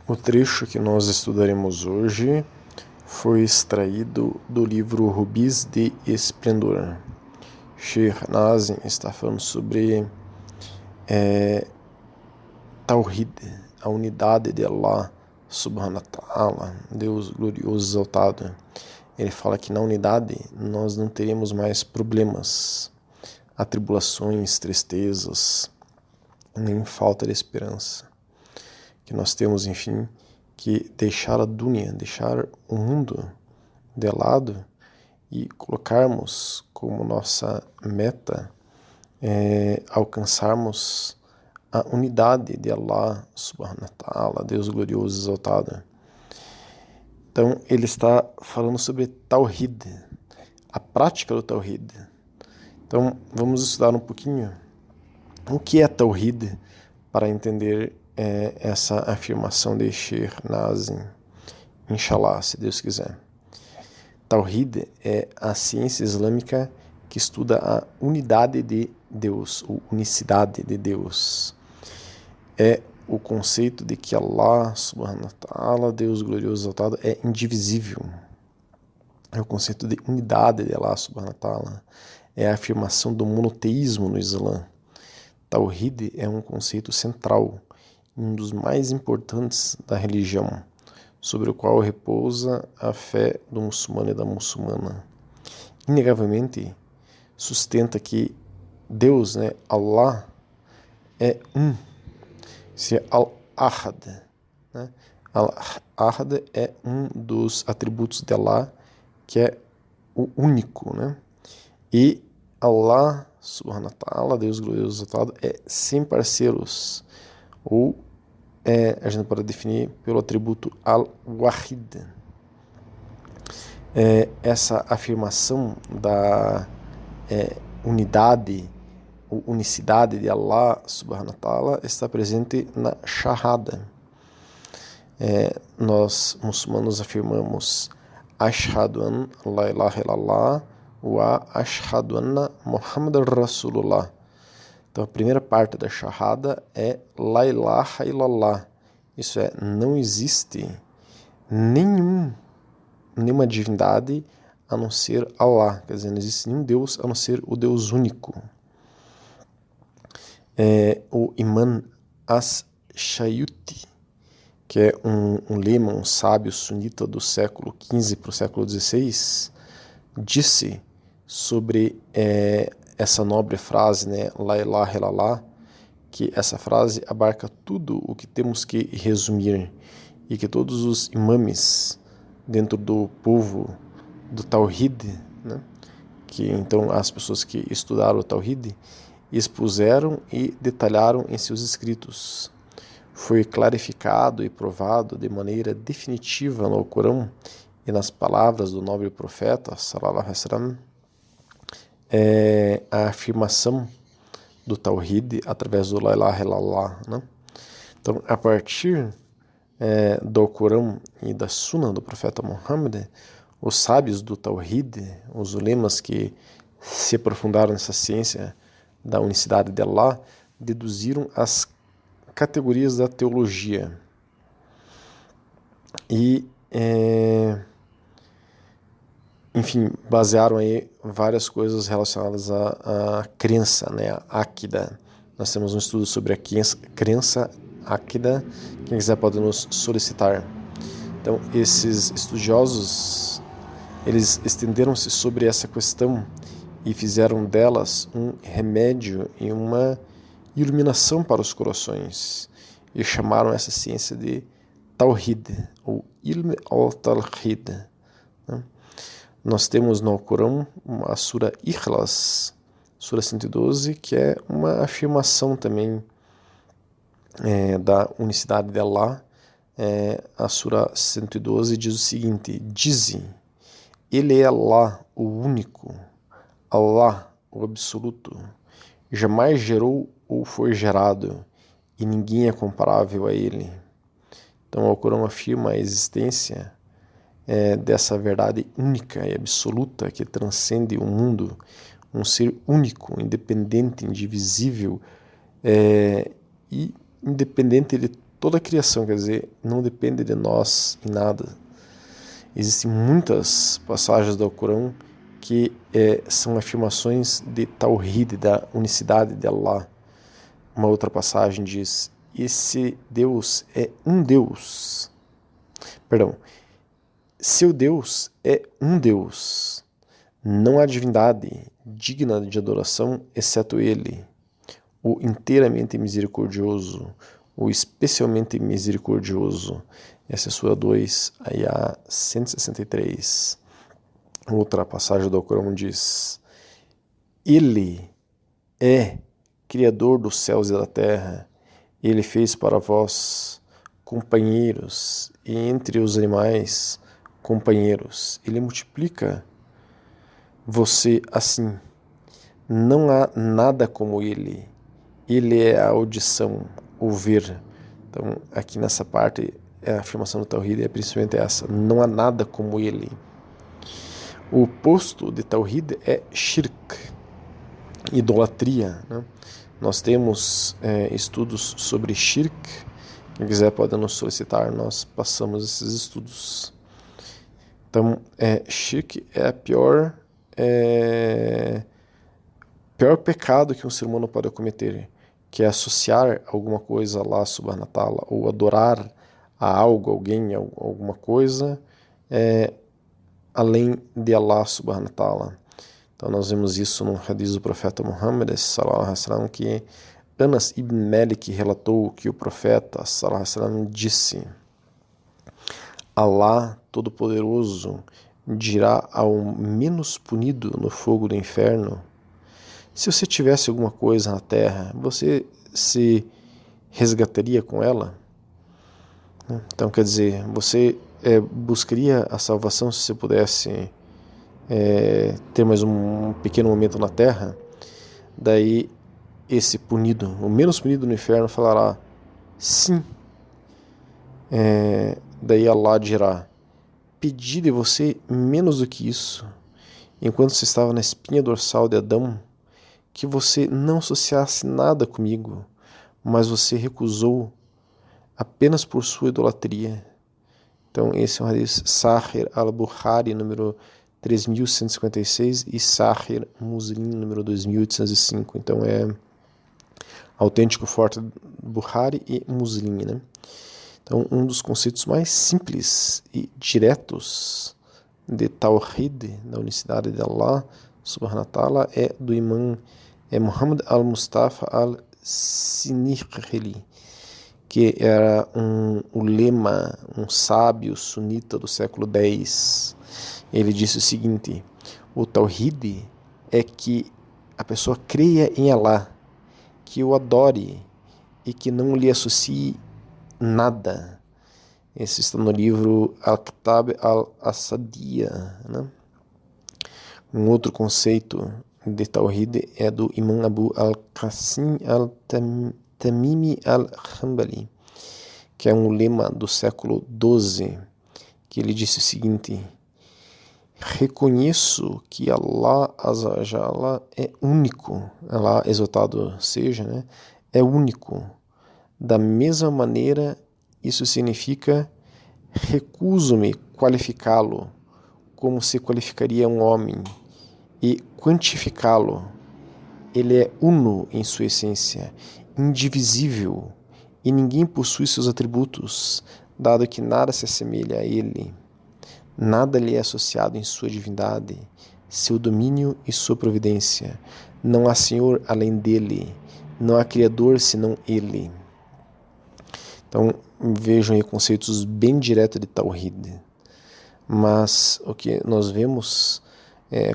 O trecho que nós estudaremos hoje foi extraído do livro Rubis de Esplendor. Sheikh Nazim está falando sobre Tawhid, a unidade de Allah Subhanahu wa Ta'ala, Deus glorioso exaltado. Ele fala que na unidade nós não teremos mais problemas, atribulações, tristezas, nem falta de esperança. Que nós temos, enfim, que deixar a dunya, deixar o mundo de lado e colocarmos como nossa meta alcançarmos a unidade de Allah Subhanahu wa Ta'ala, Deus glorioso exaltado. Então ele está falando sobre Tawhid, a prática do Tawhid. Então vamos estudar um pouquinho o que é Tawhid para entender essa afirmação de Sheikh Nazim, inshallah, se Deus quiser. Tawhid é a ciência islâmica que estuda a unidade de Deus, ou unicidade de Deus. É o conceito de que Allah Subhanahu wa Ta'ala, Deus glorioso exaltado, é indivisível. É o conceito de unidade de Allah Subhanahu wa Ta'ala. É a afirmação do monoteísmo no Islã. Tawhid é um conceito central, um dos mais importantes da religião, sobre o qual repousa a fé do muçulmano e da muçulmana. Inegavelmente, sustenta que Deus, Allah, é um. Se é Al-Ahad. Al-Ahad é um dos atributos de Allah, que é o único. E Allah, Subhanahu wa Ta'ala, Deus glorioso exaltado, é sem parceiros. Ou a gente pode definir pelo atributo Al-Wahid. Essa afirmação da unidade, ou unicidade de Allah Subhanahu wa Ta'ala está presente na Shahada. Nós, muçulmanos, afirmamos Ashhadu an la ilaha illallah wa ashhadu anna Muhammadan Rasulullah. Então a primeira parte da Shahada é La ilaha illallah. Isso é, não existe nenhuma divindade a não ser Allah. Quer dizer, não existe nenhum Deus a não ser o Deus único. O Imam As-Shayuti, que é um lema, um sábio sunita do século XV para o século XVI, disse sobre essa nobre frase, La ilaha illallah, que essa frase abarca tudo o que temos que resumir e que todos os imames dentro do povo do Tawhid, que então as pessoas que estudaram o Tawhid expuseram e detalharam em seus escritos. Foi clarificado e provado de maneira definitiva no Alcorão e nas palavras do nobre profeta, sallallahu alaihi wasallam, a afirmação do Tawhid através do La ilaha illallah. Então, a partir do Alcorão e da Sunna do profeta Muhammad, os sábios do Tawhid, os ulemas que se aprofundaram nessa ciência da unicidade de Allah, deduziram as categorias da teologia e enfim, basearam aí várias coisas relacionadas à crença, a Aqida. Nós temos um estudo sobre a crença Aqida, quem quiser pode nos solicitar. Então, esses estudiosos, eles estenderam-se sobre essa questão e fizeram delas um remédio e uma iluminação para os corações, e chamaram essa ciência de Tawhid, ou Ilm al-Tawhid. Nós temos no Alcorão a Sura Ikhlas, Sura 112, que é uma afirmação também da unicidade de Allah. A Sura 112 diz o seguinte: Dize, Ele é Allah, o único, Allah, o absoluto, jamais gerou ou foi gerado, e ninguém é comparável a Ele. Então o Alcorão afirma a existência dessa verdade única e absoluta que transcende o mundo, um ser único, independente, indivisível e independente de toda a criação, quer dizer, não depende de nós em nada. Existem muitas passagens do Alcorão que são afirmações de Tawhid, da unicidade de Allah. Uma outra passagem diz: esse Deus é um Deus. Perdão. Seu Deus é um Deus. Não há divindade digna de adoração exceto Ele, o inteiramente misericordioso, o especialmente misericordioso. Essa é Sura 2, Ayah 163. Outra passagem do Alcorão diz: Ele é Criador dos céus e da terra. Ele fez para vós companheiros e entre os animais companheiros. Ele multiplica você assim. Não há nada como Ele. Ele é a audição, o ver. Então, aqui nessa parte, a afirmação do Tawhid é principalmente essa: não há nada como Ele. O oposto de Tawhid é Shirk, idolatria, né? Nós temos estudos sobre Shirk. Quem quiser pode nos solicitar, nós passamos esses estudos. Então, Shirk é a pior pecado que um ser humano pode cometer, que é associar alguma coisa a Allah subhanahu wa ta'ala, ou adorar a algo, alguém, alguma coisa, além de Allah subhanahu wa ta'ala. Então nós vemos isso no hadith do profeta Muhammad sallallahu alaihi wasallam, que Anas ibn Malik relatou que o profeta sallallahu alaihi wasallam disse: Allah Todo-Poderoso dirá ao menos punido no fogo do inferno: se você tivesse alguma coisa na terra, você se resgataria com ela? Então, quer dizer, você buscaria a salvação se você pudesse ter mais um pequeno momento na terra? Daí esse punido, o menos punido no inferno, falará sim. Daí Allah dirá: pedi de você menos do que isso, enquanto você estava na espinha dorsal de Adão, que você não associasse nada comigo, mas você recusou apenas por sua idolatria. Então esse é um hadith Sahih al-Bukhari, número 3156, e Sahih Muslim, número 2805. Então é autêntico forte Bukhari e Muslim, né? Então um dos conceitos mais simples e diretos de Tawhid, da unicidade de Allah subhanahu wa ta'ala, é do imã Muhammad al-Mustafa al-Sinirli, que era um ulema, um sábio sunita do século X. Ele disse o seguinte: o Tawhid é que a pessoa creia em Allah, que o adore e que não lhe associe nada. Esse está no livro Al-Kitab al-Asadiyya, né? Um outro conceito de Tawhid é do Imam Abu al-Qasim al-Tamimi al-Hanbali, que é um lema do século XII, que ele disse o seguinte: reconheço que Allah Azza wa Jalla é único, Allah exaltado seja, né? É único. Da mesma maneira, isso significa recuso-me qualificá-lo como se qualificaria um homem e quantificá-lo. Ele é uno em sua essência, indivisível, e ninguém possui seus atributos, dado que nada se assemelha a ele. Nada lhe é associado em sua divindade, seu domínio e sua providência. Não há Senhor além dele, não há Criador senão ele. Então vejam aí conceitos bem diretos de Tawhid. Mas o que nós vemos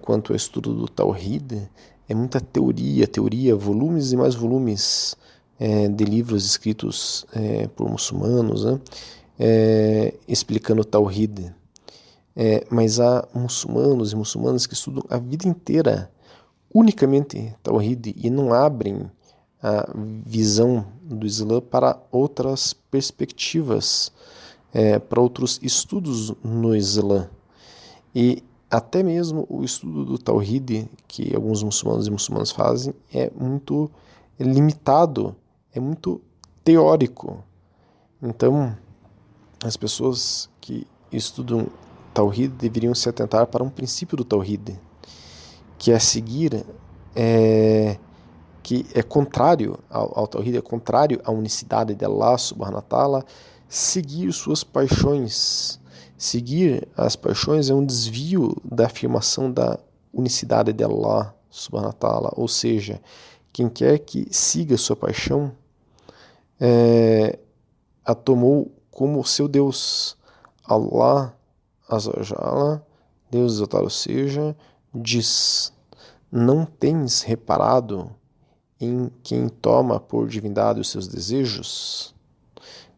quanto ao estudo do Tawhid é muita teoria, volumes e mais volumes de livros escritos por muçulmanos, né? Explicando o Tawhid. Mas há muçulmanos e muçulmanas que estudam a vida inteira unicamente Tawhid e não abrem a visão do Islã para outras perspectivas, para outros estudos no Islã. E até mesmo o estudo do Tawhid, que alguns muçulmanos e muçulmanas fazem, é muito limitado, é muito teórico. Então, as pessoas que estudam Tawhid deveriam se atentar para um princípio do Tawhid, que é seguir, que é contrário ao Tawhid, é contrário à unicidade de Allah subhanahu wa ta'ala, seguir suas paixões. Seguir as paixões é um desvio da afirmação da unicidade de Allah subhanahu wa ta'ala, ou seja, quem quer que siga sua paixão a tomou como seu Deus. Allah Azza wa Jalla, Deus exaltado seja, diz: não tens reparado em quem toma por divindade os seus desejos?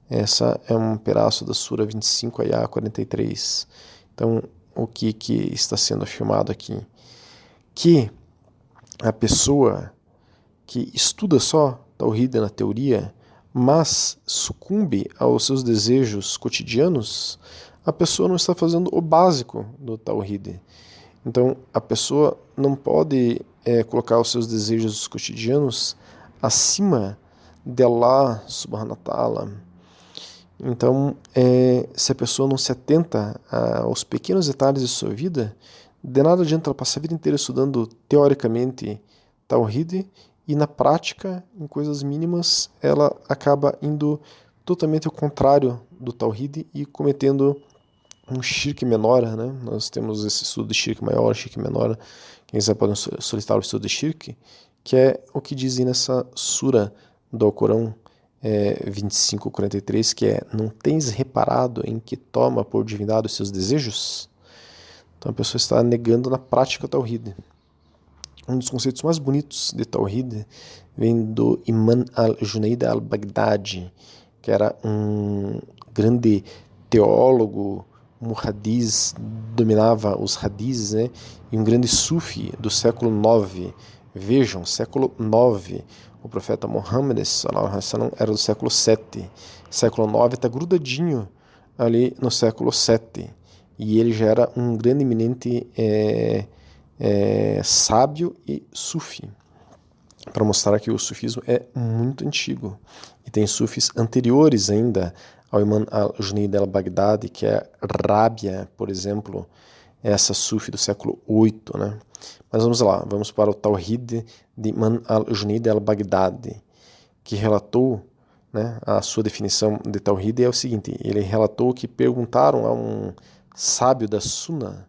Essa é um pedaço da Sura 25, Ayah 43. Então, o que está sendo afirmado aqui? Que a pessoa que estuda só Tawhid na teoria, mas sucumbe aos seus desejos cotidianos, a pessoa não está fazendo o básico do Tawhid. Então, a pessoa não pode colocar os seus desejos cotidianos acima de Allah subhanahu wa ta'ala. Então, se a pessoa não se atenta aos pequenos detalhes de sua vida, de nada adianta ela passar a vida inteira estudando teoricamente Tawhid e na prática, em coisas mínimas, ela acaba indo totalmente ao contrário do Tawhid e cometendo um shirk menor, né? Nós temos esse estudo de shirk maior, shirk menor. Quem quiser pode solicitar o estudo de shirk, que é o que dizem nessa sura do Alcorão 25:43, que é: não tens reparado em que toma por divindade os seus desejos? Então a pessoa está negando na prática o Tawhid. Um dos conceitos mais bonitos de Tawhid vem do Imam al-Junayd al-Baghdadi, que era um grande teólogo, muhaddiz, dominava os hadizes, né? E um grande sufi do século IX. Vejam, século IX. O profeta Muhammad era do século VII. Século IX está grudadinho ali no século VII. E ele já era um grande eminente sábio e sufi, para mostrar que o sufismo é muito antigo. E tem sufis anteriores ainda ao Imam al-Junayd al-Baghdadi, que é Rábia, por exemplo, essa sufi do século VIII, né? Mas vamos lá, vamos para o Tawhid de Imam al-Junayd al-Baghdadi, que relatou, né, a sua definição de Tawhid é o seguinte: ele relatou que perguntaram a um sábio da Sunnah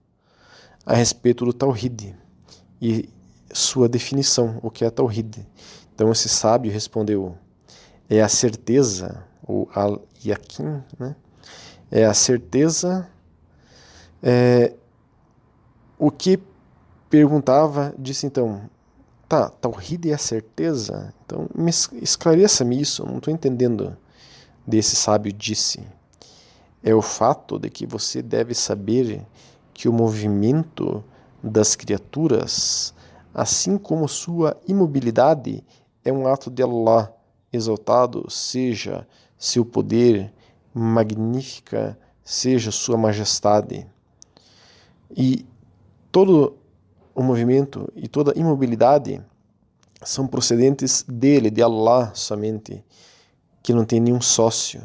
a respeito do Tawhid e sua definição, o que é Tawhid. Então esse sábio respondeu: é a certeza, ou al-yaqin, né? É a certeza. O que perguntava disse então: tá, Tawhid é a certeza? Então esclareça-me isso, eu não estou entendendo. Desse sábio disse: é o fato de que você deve saber que o movimento das criaturas, assim como sua imobilidade, é um ato de Allah, exaltado seja seu poder, magnífica seja sua majestade. E todo o movimento e toda a imobilidade são procedentes dele, de Allah somente, que não tem nenhum sócio.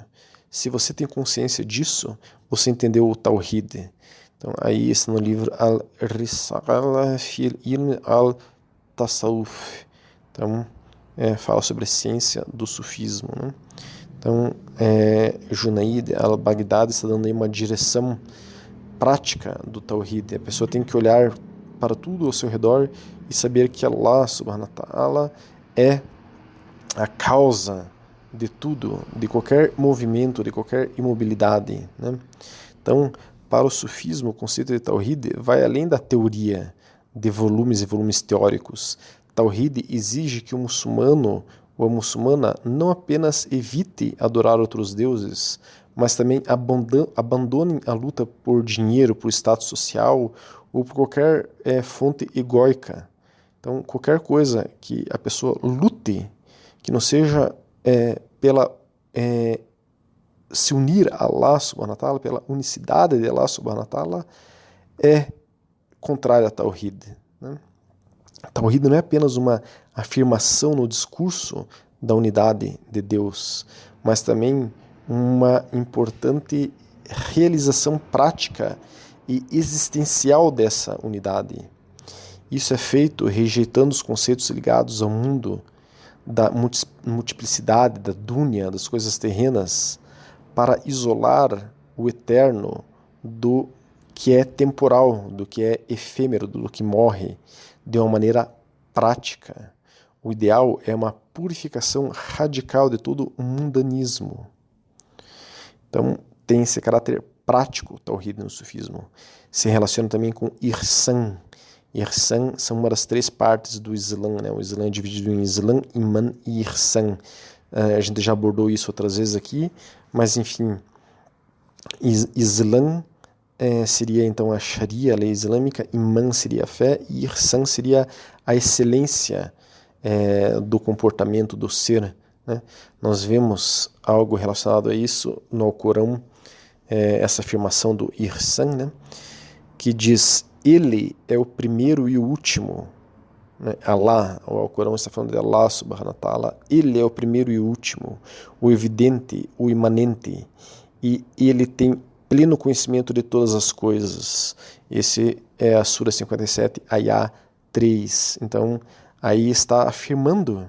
Se você tem consciência disso, você entendeu o Tawhid. Então, aí está no livro Al-Risala fil Ilm al-Tasawuf. Então, fala sobre a ciência do sufismo, né? Então, Junayd al-Baghdadi está dando aí uma direção prática do Tawhid. A pessoa tem que olhar para tudo ao seu redor e saber que Allah subhanahu wa ta'ala é a causa de tudo, de qualquer movimento, de qualquer imobilidade, né? Então, para o sufismo, o conceito de Tawhid vai além da teoria de volumes e volumes teóricos. Tawhid exige que o muçulmano ou a muçulmana não apenas evite adorar outros deuses, mas também abandonem a luta por dinheiro, por status social ou por qualquer fonte egóica. Então, qualquer coisa que a pessoa lute, que não seja pela se unir a Allah subhanahu wa ta'ala, pela unicidade de Allah subhanahu wa ta'ala, é contrária a Tawhid, né? Tawhid não é apenas uma afirmação no discurso da unidade de Deus, mas também uma importante realização prática e existencial dessa unidade. Isso é feito rejeitando os conceitos ligados ao mundo da multiplicidade, da dúnia, das coisas terrenas, para isolar o eterno do que é temporal, do que é efêmero, do que morre, de uma maneira prática. O ideal é uma purificação radical de todo o mundanismo. Então, tem esse caráter prático, o Tawhid no sufismo. Se relaciona também com Ihsan. Ihsan são uma das 3 partes do Islã, né? O Islã é dividido em Islã, Iman e Ihsan. A gente já abordou isso outras vezes aqui, mas enfim, Islã seria então a Sharia, a lei islâmica, Iman seria a fé, e Ihsan seria a excelência do comportamento do ser, né? Nós vemos algo relacionado a isso no Alcorão, essa afirmação do Ihsan, né? Que diz: Ele é o primeiro e o último, né? Allah, o Alcorão está falando de Allah subhanahu wa ta'ala, Ele é o primeiro e o último, o evidente, o imanente, e Ele tem pleno conhecimento de todas as coisas. Esse é a Sura 57, Ayah 3. Então, aí está afirmando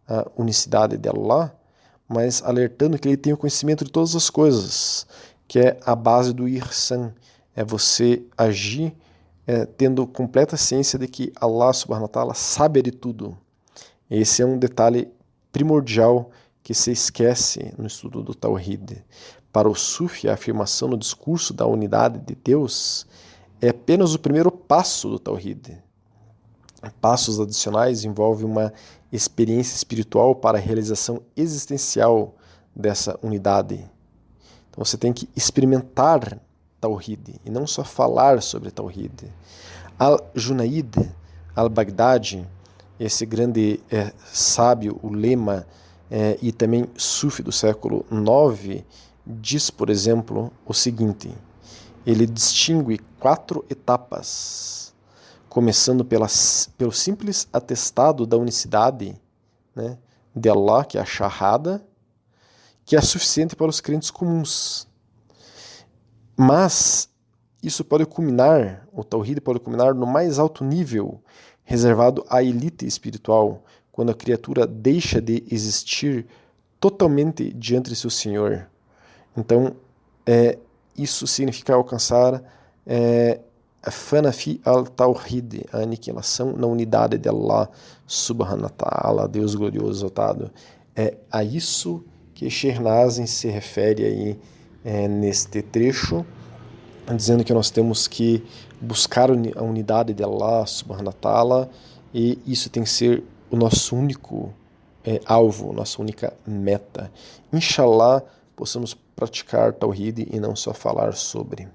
a unicidade de Allah, mas alertando que Ele tem o conhecimento de todas as coisas, que é a base do Ihsan, é você agir tendo completa ciência de que Allah subhanahu wa ta'ala sabe de tudo. Esse é um detalhe primordial que se esquece no estudo do Tawhid. Para o Sufi, a afirmação no discurso da unidade de Deus é apenas o primeiro passo do Tawhid. Passos adicionais envolvem uma experiência espiritual para a realização existencial dessa unidade. Então você tem que experimentar Tawhid e não só falar sobre Tawhid. Al-Junaid al-Baghdadi, esse grande sábio, ulema e também sufi do século IX, diz, por exemplo, o seguinte: ele distingue 4 etapas, começando pelo simples atestado da unicidade, né, de Allah, que é a Shahada, que é suficiente para os crentes comuns. Mas isso pode culminar, o Tawhid pode culminar no mais alto nível, reservado à elite espiritual, quando a criatura deixa de existir totalmente diante de seu Senhor. Então, isso significa alcançar a Fanafi al-Tawhid, a aniquilação na unidade de Allah subhanahu wa ta'ala, Deus glorioso exaltado. É a isso que Sheikh Nazim se refere aí neste trecho, dizendo que nós temos que buscar a unidade de Allah subhanahu wa ta'ala, e isso tem que ser o nosso único alvo, nossa única meta. Inshallah, possamos praticar Tawhid e não só falar sobre.